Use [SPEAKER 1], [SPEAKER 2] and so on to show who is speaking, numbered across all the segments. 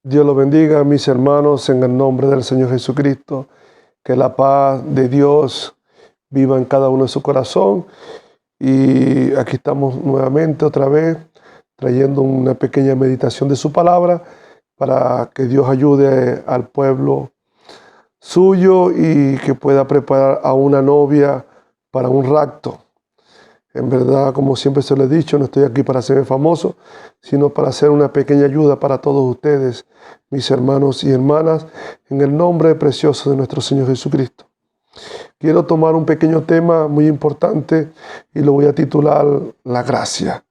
[SPEAKER 1] Dios los bendiga, mis hermanos, en el nombre del Señor Jesucristo. Que la paz de Dios viva en cada uno de su corazón. Y aquí estamos nuevamente, otra vez, trayendo una pequeña meditación de su palabra para que Dios ayude al pueblo suyo y que pueda preparar a una novia para un rapto. En verdad, como siempre se lo he dicho, no estoy aquí para hacerme famoso, sino para hacer una pequeña ayuda para todos ustedes, mis hermanos y hermanas, en el nombre precioso de nuestro Señor Jesucristo. Quiero tomar un pequeño tema muy importante y lo voy a titular La gracia.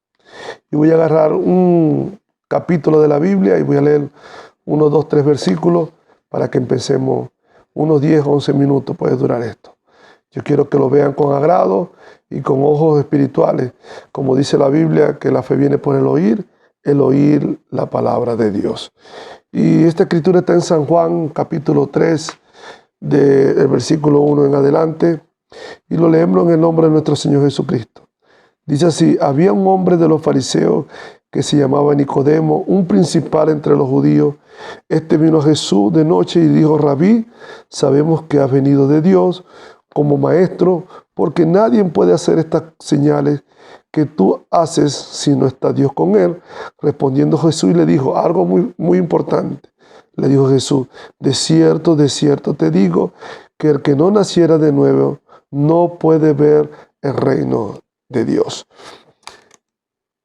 [SPEAKER 1] Y voy a agarrar un capítulo de la Biblia y voy a leer 1, 2, 3 versículos para que empecemos. Unos 10, 11 minutos puede durar esto. Yo quiero que lo vean con agrado y con ojos espirituales. Como dice la Biblia, que la fe viene por el oír la palabra de Dios. Y esta escritura está en San Juan, capítulo 3, del versículo 1 en adelante. Y lo leemos en el nombre de nuestro Señor Jesucristo. Dice así: había un hombre de los fariseos que se llamaba Nicodemo, un principal entre los judíos. Este vino a Jesús de noche y dijo: Rabí, sabemos que has venido de Dios como maestro, porque nadie puede hacer estas señales que tú haces si no está Dios con él. Respondiendo Jesús le dijo algo muy importante. Le dijo Jesús: de cierto te digo, que el que no naciera de nuevo no puede ver el reino de Dios.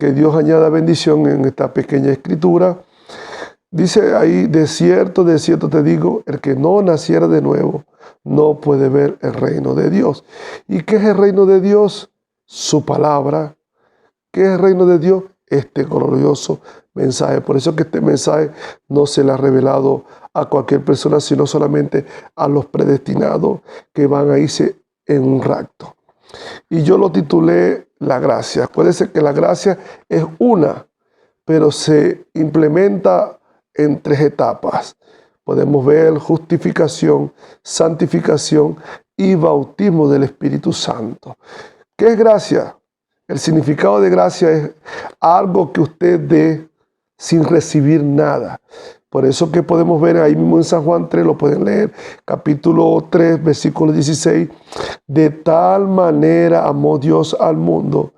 [SPEAKER 1] Que Dios añada bendición en esta pequeña escritura. Dice ahí: de cierto te digo, el que no naciera de nuevo no puede ver el reino de Dios. ¿Y qué es el reino de Dios? Su palabra. ¿Qué es el reino de Dios? Este glorioso mensaje. Por eso que este mensaje no se le ha revelado a cualquier persona, sino solamente a los predestinados que van a irse en un rapto. Y yo lo titulé La gracia. Acuérdense que la gracia es una, pero se implementa en 3 etapas. Podemos ver justificación, santificación y bautismo del Espíritu Santo. ¿Qué es gracia? El significado de gracia es algo que usted dé sin recibir nada. Por eso que podemos ver ahí mismo en San Juan 3, lo pueden leer, capítulo 3, versículo 16. De tal manera amó Dios al mundo.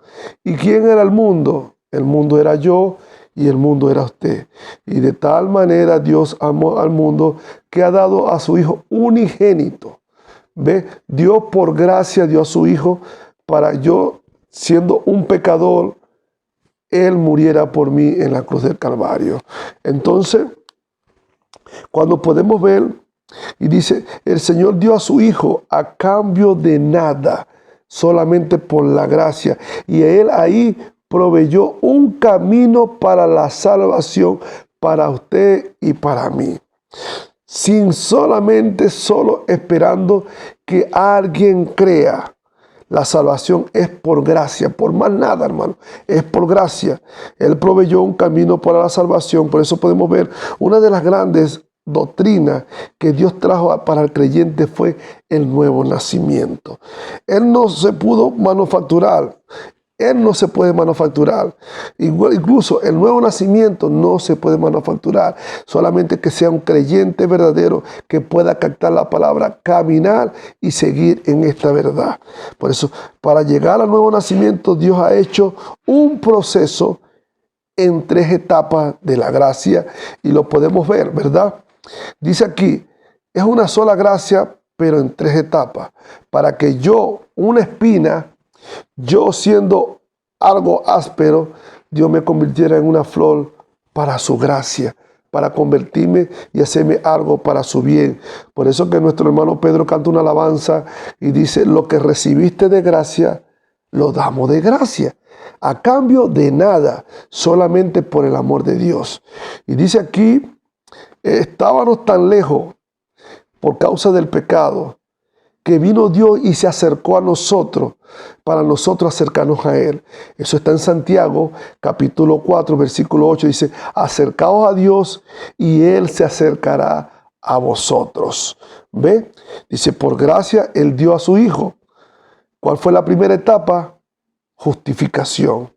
[SPEAKER 1] ¿Y quién era el mundo? El mundo era yo y el mundo era usted. Y de tal manera Dios amó al mundo que ha dado a su Hijo unigénito. ¿Ve? Dios por gracia dio a su Hijo para yo, siendo un pecador, Él muriera por mí en la cruz del Calvario. Entonces, cuando podemos ver, y dice, el Señor dio a su Hijo a cambio de nada, solamente por la gracia. Y Él ahí proveyó un camino para la salvación para usted y para mí. Solo esperando que alguien crea. La salvación es por gracia, por más nada, hermano. Es por gracia. Él proveyó un camino para la salvación. Por eso podemos ver una de las grandes doctrinas que Dios trajo para el creyente fue el nuevo nacimiento. Él no se pudo manufacturar. Él no se puede manufacturar. Incluso el nuevo nacimiento no se puede manufacturar. Solamente que sea un creyente verdadero que pueda captar la palabra, caminar y seguir en esta verdad. Por eso, para llegar al nuevo nacimiento, Dios ha hecho un proceso en 3 etapas de la gracia y lo podemos ver, ¿verdad? Dice aquí, es una sola gracia, pero en 3 etapas. Para que yo, una espina, yo siendo algo áspero, Dios me convirtiera en una flor para su gracia, para convertirme y hacerme algo para su bien. Por eso que nuestro hermano Pedro canta una alabanza y dice: lo que recibiste de gracia, lo damos de gracia, a cambio de nada, solamente por el amor de Dios. Y dice aquí, estábamos tan lejos por causa del pecado, que vino Dios y se acercó a nosotros, para nosotros acercarnos a Él. Eso está en Santiago, capítulo 4, versículo 8, dice: acercaos a Dios y Él se acercará a vosotros. ¿Ve? Dice, por gracia Él dio a su Hijo. ¿Cuál fue la primera etapa? Justificación.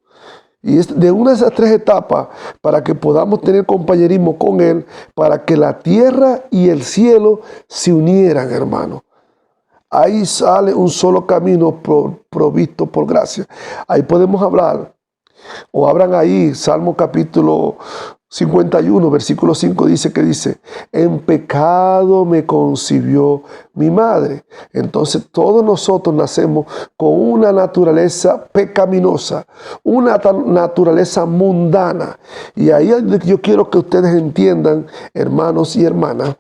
[SPEAKER 1] Y es de una de esas tres etapas para que podamos tener compañerismo con Él, para que la tierra y el cielo se unieran, hermano. Ahí sale un solo camino provisto por gracia. Ahí podemos hablar, o abran ahí, Salmo capítulo 51, versículo 5 dice, en pecado me concibió mi madre. Entonces todos nosotros nacemos con una naturaleza pecaminosa, una naturaleza mundana. Y ahí yo quiero que ustedes entiendan, hermanos y hermanas,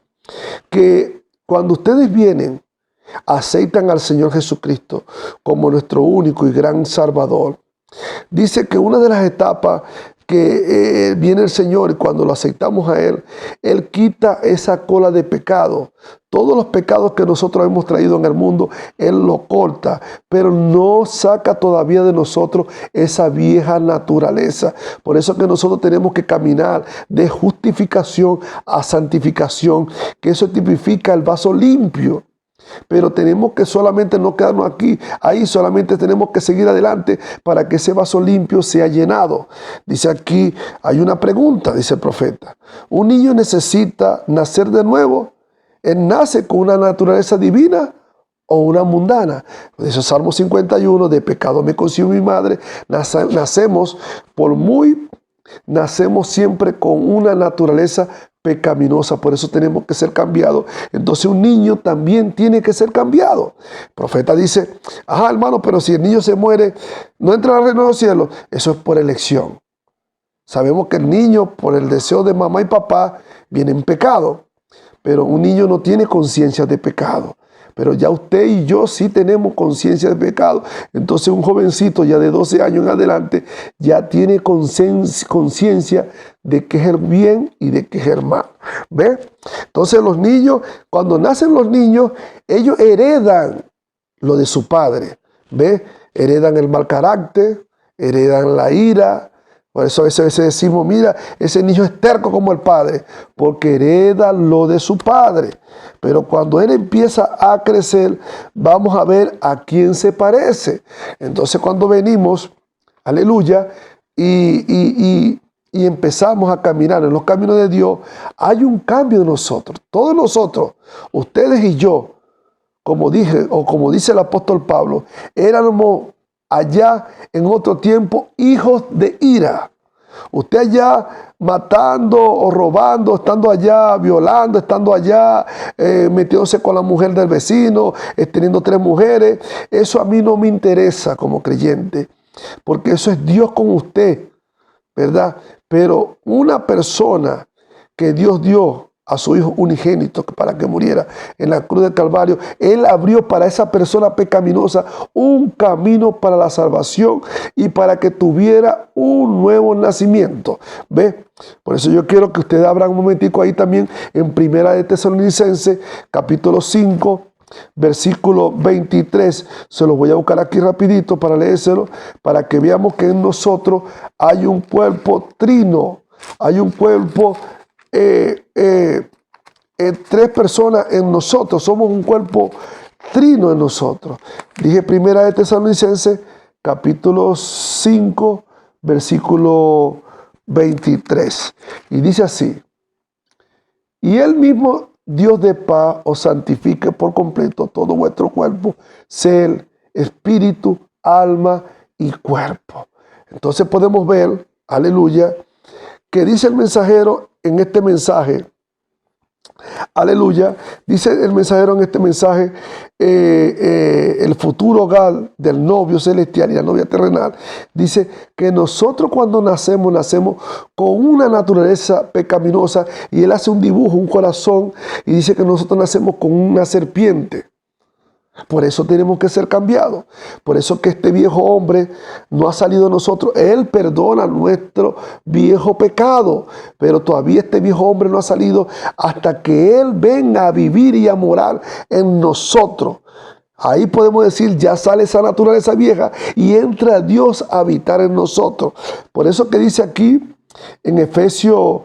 [SPEAKER 1] que cuando ustedes vienen, aceptan al Señor Jesucristo como nuestro único y gran Salvador, dice que una de las etapas que viene el Señor, y cuando lo aceptamos a Él, Él quita esa cola de pecado. Todos los pecados que nosotros hemos traído en el mundo, Él lo corta, pero no saca todavía de nosotros esa vieja naturaleza. Por eso que nosotros tenemos que caminar de justificación a santificación, que eso tipifica el vaso limpio. Pero tenemos que solamente no quedarnos aquí, ahí solamente tenemos que seguir adelante para que ese vaso limpio sea llenado. Dice aquí, hay una pregunta, dice el profeta. ¿Un niño necesita nacer de nuevo? ¿Él nace con una naturaleza divina o una mundana? Dice Salmo 51, de pecado me concibió mi madre. Nacemos siempre con una naturaleza pecaminosa, por eso tenemos que ser cambiados. Entonces un niño también tiene que ser cambiado. El profeta dice, ajá, hermano, pero si el niño se muere, no entra al reino de los cielos. Eso es por elección. Sabemos que el niño, por el deseo de mamá y papá, viene en pecado, pero un niño no tiene conciencia de pecado. Pero ya usted y yo sí tenemos conciencia de pecado. Entonces un jovencito ya de 12 años en adelante ya tiene conciencia de qué es el bien y de qué es el mal. ¿Ve? Entonces los niños, cuando nacen los niños, ellos heredan lo de su padre. ¿Ve? Heredan el mal carácter, heredan la ira. Por eso a veces decimos, mira, ese niño es terco como el padre, porque hereda lo de su padre. Pero cuando él empieza a crecer, vamos a ver a quién se parece. Entonces cuando venimos, aleluya, y empezamos a caminar en los caminos de Dios, hay un cambio en nosotros. Todos nosotros, ustedes y yo, como dije, o como dice el apóstol Pablo, éramos allá en otro tiempo hijos de ira. Usted allá matando o robando, estando allá violando, estando allá metiéndose con la mujer del vecino, teniendo 3 mujeres. Eso a mí no me interesa como creyente, porque eso es Dios con usted, ¿verdad? Pero una persona que Dios dio a su Hijo unigénito para que muriera en la cruz del Calvario, Él abrió para esa persona pecaminosa un camino para la salvación y para que tuviera un nuevo nacimiento. ¿Ve? Por eso yo quiero que ustedes abran un momentico ahí también en Primera de Tesalonicenses, capítulo 5, versículo 23. Se los voy a buscar aquí rapidito para leérselo, para que veamos que en nosotros hay un cuerpo trino, hay un cuerpo 3 personas en nosotros, somos un cuerpo trino en nosotros. Dije Primera de Tesalonicenses, capítulo 5, versículo 23. Y dice así: y Él mismo, Dios de paz, os santifique por completo todo vuestro cuerpo, ser, espíritu, alma y cuerpo. Entonces podemos ver, aleluya, que dice el mensajero en este mensaje, aleluya, dice el mensajero en este mensaje, el futuro hogar del novio celestial y la novia terrenal, dice que nosotros cuando nacemos con una naturaleza pecaminosa, y él hace un dibujo, un corazón, y dice que nosotros nacemos con una serpiente. Por eso tenemos que ser cambiados. Por eso que este viejo hombre no ha salido de nosotros. Él perdona nuestro viejo pecado, pero todavía este viejo hombre no ha salido hasta que Él venga a vivir y a morar en nosotros. Ahí podemos decir, ya sale esa naturaleza vieja y entra Dios a habitar en nosotros. Por eso que dice aquí en Efesios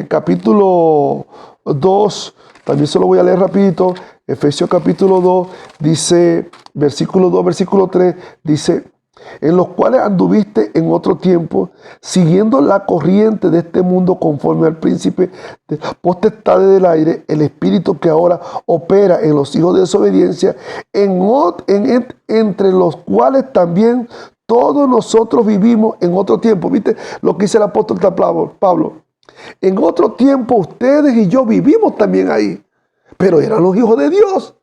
[SPEAKER 1] capítulo 2, también se lo voy a leer rapidito. Efesios capítulo 2 dice, versículo 2, versículo 3, dice: en los cuales anduviste en otro tiempo, siguiendo la corriente de este mundo conforme al príncipe de la potestad del aire, el espíritu que ahora opera en los hijos de desobediencia, entre los cuales también todos nosotros vivimos en otro tiempo. ¿Viste lo que dice el apóstol Pablo? En otro tiempo ustedes y yo vivimos también ahí, pero eran los hijos de Dios.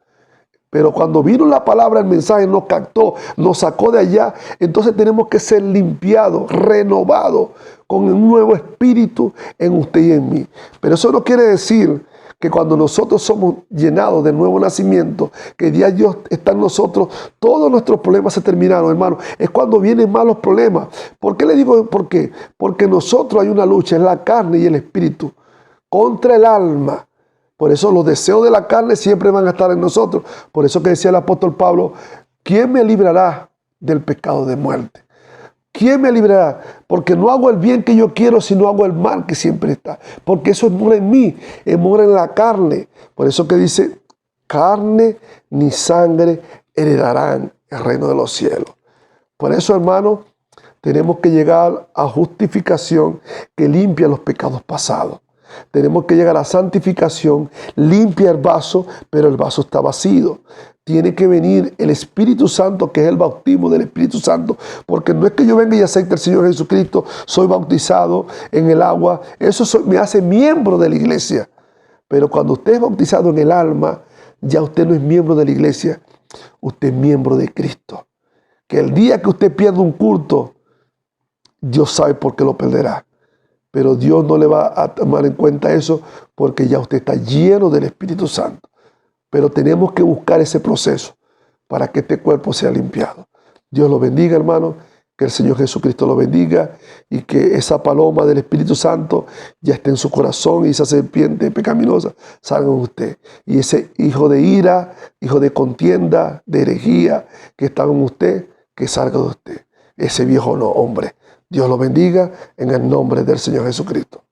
[SPEAKER 1] Pero cuando vino la palabra, el mensaje nos captó, nos sacó de allá. Entonces tenemos que ser limpiados, renovados con un nuevo espíritu en usted y en mí. Pero eso no quiere decir que cuando nosotros somos llenados de nuevo nacimiento, que ya Dios está en nosotros, todos nuestros problemas se terminaron, hermano. Es cuando vienen malos problemas. ¿Por qué le digo por qué? Porque nosotros hay una lucha, es la carne y el espíritu contra el alma. Por eso los deseos de la carne siempre van a estar en nosotros. Por eso que decía el apóstol Pablo, ¿quién me librará del pecado de muerte? ¿Quién me librará? Porque no hago el bien que yo quiero, sino hago el mal que siempre está. Porque eso mora en mí, mora en la carne. Por eso que dice, carne ni sangre heredarán el reino de los cielos. Por eso, hermano, tenemos que llegar a justificación que limpia los pecados pasados. Tenemos que llegar a santificación, limpia el vaso, pero el vaso está vacío. Tiene que venir el Espíritu Santo, que es el bautismo del Espíritu Santo, porque no es que yo venga y acepte al Señor Jesucristo, soy bautizado en el agua, eso me hace miembro de la iglesia. Pero cuando usted es bautizado en el alma, ya usted no es miembro de la iglesia, usted es miembro de Cristo. Que el día que usted pierda un culto, Dios sabe por qué lo perderá. Pero Dios no le va a tomar en cuenta eso porque ya usted está lleno del Espíritu Santo. Pero tenemos que buscar ese proceso para que este cuerpo sea limpiado. Dios lo bendiga, hermano. Que el Señor Jesucristo lo bendiga y que esa paloma del Espíritu Santo ya esté en su corazón y esa serpiente pecaminosa salga en usted. Y ese hijo de ira, hijo de contienda, de herejía que estaba en usted, que salga de usted. Ese viejo hombre. Dios lo bendiga en el nombre del Señor Jesucristo.